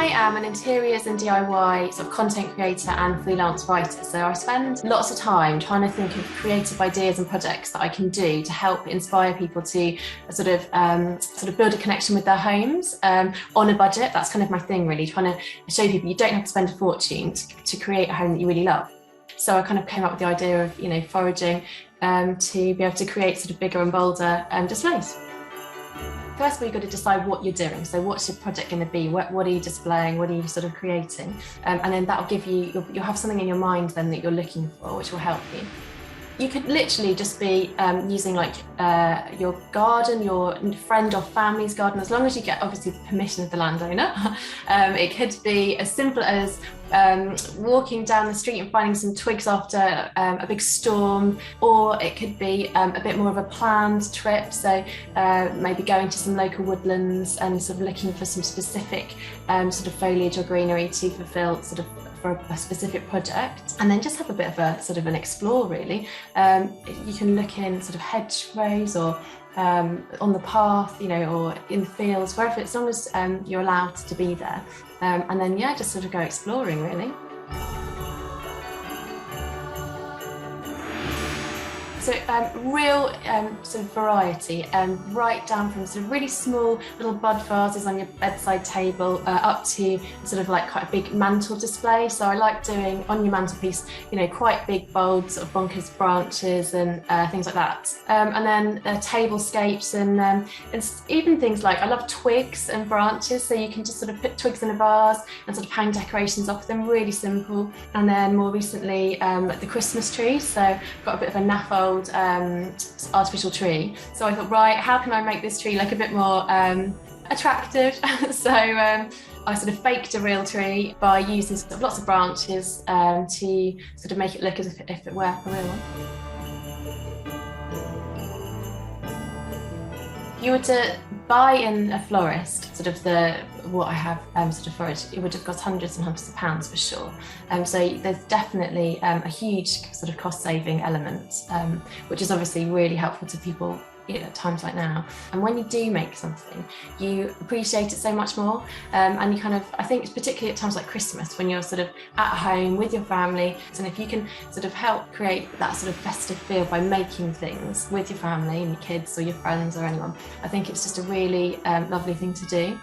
I am an interiors and DIY sort of content creator and freelance writer, so I spend lots of time trying to think of creative ideas and projects that I can do to help inspire people to sort of build a connection with their homes on a budget. That's kind of my thing, really, trying to show people you don't have to spend a fortune to create a home that you really love. So I kind of came up with the idea of foraging to be able to create sort of bigger and bolder displays. First of all, you've got to decide what you're doing. So what's your project going to be? What are you displaying? What are you sort of creating? And then that'll give you, you'll have something in your mind then that you're looking for, which will help you. You could literally just be using like your garden, your friend or family's garden, as long as you get obviously the permission of the landowner. It could be as simple as walking down the street and finding some twigs after a big storm, or it could be a bit more of a planned trip. So maybe going to some local woodlands and sort of looking for some specific sort of foliage or greenery to fulfill sort of for a specific project, and then just have a bit of a sort of an explore, really. You can look in sort of hedgerows or on the path, or in the fields, wherever, as long as you're allowed to be there. And then, just sort of go exploring, really. So real sort of variety, right down from sort of really small little bud vases on your bedside table up to sort of like quite a big mantle display. So I like doing on your mantelpiece, quite big, bold, sort of bonkers branches and things like that. And then tablescapes and even things like, I love twigs and branches. So you can just sort of put twigs in a vase and sort of hang decorations off them, really simple. And then more recently, the Christmas tree. So I've got a bit of a naff old artificial tree, so I thought, right, how can I make this tree look a bit more attractive? So I sort of faked a real tree by using sort of lots of branches to sort of make it look as if it were a real one. If you were to buy in a florist, sort of what I have sort of foraged, it would have cost hundreds and hundreds of pounds for sure. So there's definitely a huge sort of cost-saving element, which is obviously really helpful to people at times like now. And when you do make something, you appreciate it so much more. And you kind of, I think particularly at times like Christmas, when you're sort of at home with your family, and if you can sort of help create that sort of festive feel by making things with your family and your kids or your friends or anyone, I think it's just a really lovely thing to do.